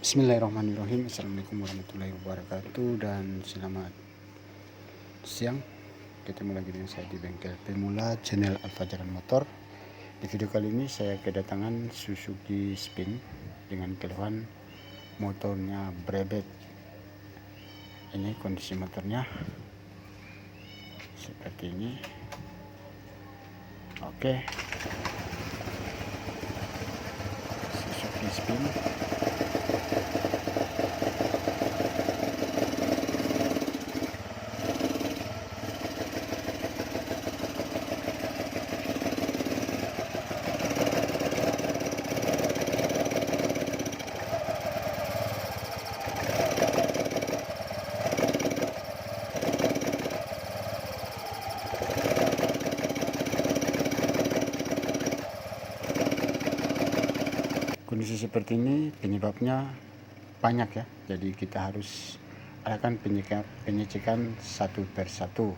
Bismillahirrahmanirrahim. Assalamualaikum warahmatullahi wabarakatuh dan selamat siang. Ketemu lagi dengan saya di bengkel Pemula channel Alfa Jalan Motor. Di video kali ini saya kedatangan Suzuki Spin dengan keluhan motornya brebet. Ini kondisi motornya seperti ini. Oke, Suzuki Spin. Kondisi seperti ini penyebabnya banyak ya, jadi kita harus adakan pengecekan satu persatu.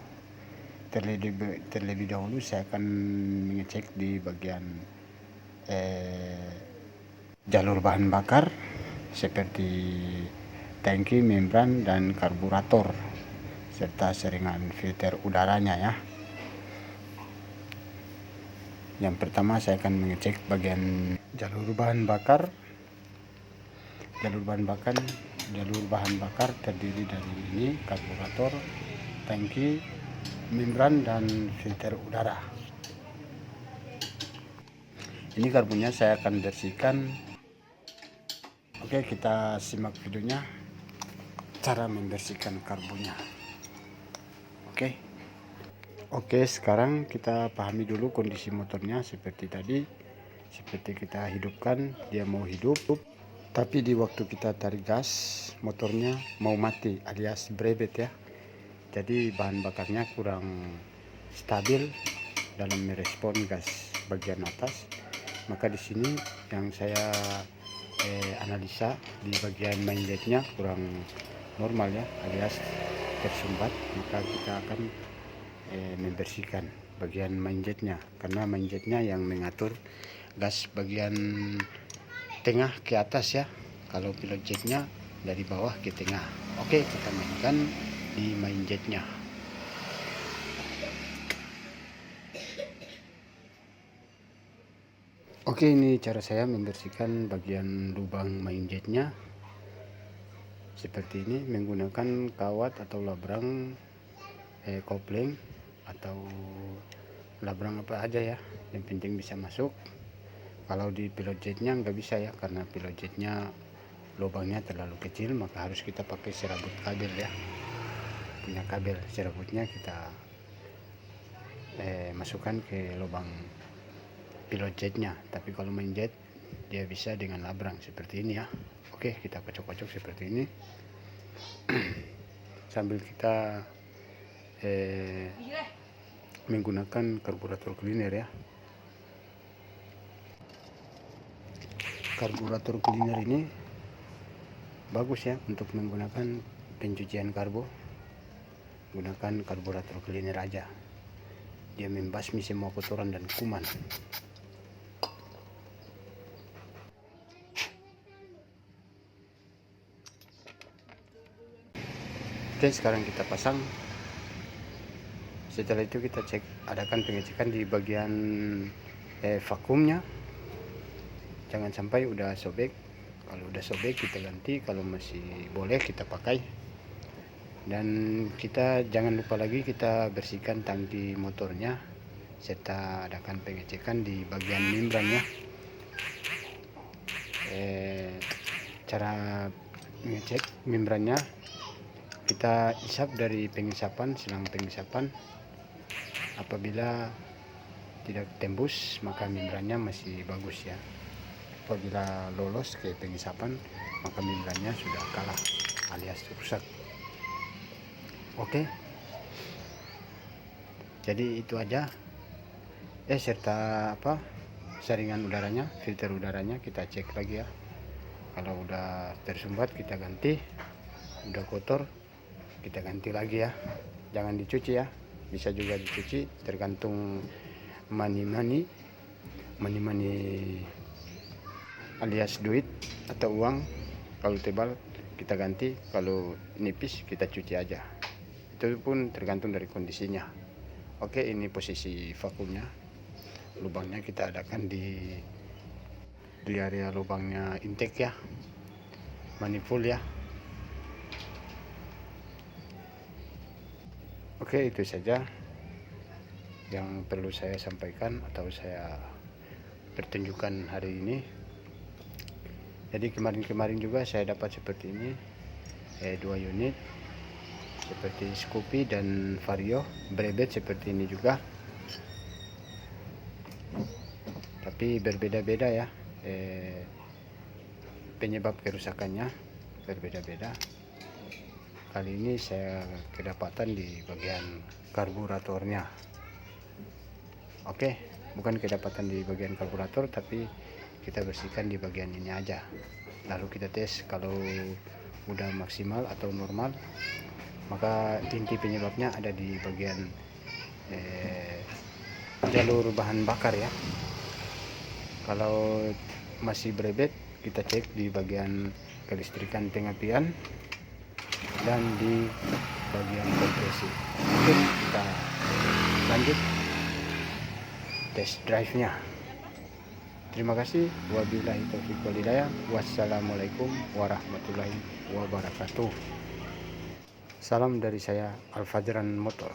Terlebih dahulu saya akan mengecek di bagian jalur bahan bakar seperti tangki, membran, dan karburator serta seringan filter udaranya ya. Yang pertama saya akan mengecek bagian jalur bahan bakar. Jalur bahan bakar terdiri dari ini: karburator, tangki, membran, dan filter udara. Ini karbonnya saya akan bersihkan. Oke, kita simak videonya cara membersihkan karbonnya. Oke, sekarang kita pahami dulu kondisi motornya seperti tadi. Seperti kita hidupkan, dia mau hidup, tapi di waktu kita tarik gas, motornya mau mati alias brebet ya. Jadi bahan bakarnya kurang stabil dalam merespon gas bagian atas. Maka di sini yang saya analisa di bagian main jetnya kurang normal ya, alias tersumbat. Maka kita akan membersihkan bagian main jetnya, karena main jetnya yang mengatur gas bagian tengah ke atas ya, kalau pilot jetnya dari bawah ke tengah. Oke, kita mainkan di main jetnya. Oke, ini cara saya membersihkan bagian lubang main jetnya seperti ini, menggunakan kawat atau labrang kopling atau labrang apa aja ya, yang penting bisa masuk. Kalau di pilot jetnya nggak bisa ya, karena pilot jetnya lubangnya terlalu kecil, maka harus kita pakai serabut kabel ya. Punya kabel serabutnya kita masukkan ke lubang pilot jetnya. Tapi kalau main jet dia bisa dengan labrang seperti ini ya. Oke, kita kocok-kocok seperti ini sambil kita menggunakan karburator cleaner ya. Karburator cleaner ini bagus ya untuk menggunakan pencucian karbo. Gunakan karburator cleaner aja, dia membasmi semua kotoran dan kuman. Oke, sekarang kita pasang. Setelah itu kita adakan pengecekan di bagian vakumnya. Jangan sampai udah sobek. Kalau udah sobek kita ganti, kalau masih boleh kita pakai. Dan kita jangan lupa lagi kita bersihkan tangki motornya serta adakan pengecekan di bagian membrannya. Cara mengecek membrannya, kita isap dari pengisapan, selang pengisapan. Apabila tidak tembus maka membrannya masih bagus ya. Apabila lolos ke pengisapan maka membrannya sudah kalah alias rusak. Oke, jadi itu aja. Serta saringan udaranya, filter udaranya kita cek lagi ya. Kalau udah tersumbat kita ganti, udah kotor kita ganti lagi ya. Jangan dicuci ya, bisa juga dicuci tergantung money alias duit atau uang Kalau tebal kita ganti, kalau nipis kita cuci aja. Itu pun tergantung dari kondisinya. Oke, ini posisi vakumnya. Lubangnya kita adakan di area lubangnya intake ya, manifold ya. Oke, itu saja yang perlu saya sampaikan atau saya pertunjukkan hari ini. Jadi kemarin juga saya dapat seperti ini, 2 unit seperti Scoopy dan Vario, Brevet seperti ini juga, tapi berbeda-beda ya, penyebab kerusakannya berbeda-beda. Kali ini saya kedapatan di bagian karburatornya. Oke, bukan kedapatan di bagian karburator, tapi kita bersihkan di bagian ini aja, lalu kita tes. Kalau udah maksimal atau normal, maka inti penyebabnya ada di bagian jalur bahan bakar ya. Kalau masih berebet, kita cek di bagian kelistrikan pengapian dan di bagian kompresi. Oke, kita lanjut test drive nya. Terima kasih. Wabillahi taufiq wal hidayah. Wassalamualaikum warahmatullahi wabarakatuh. Salam dari saya, Al Fajran Motor.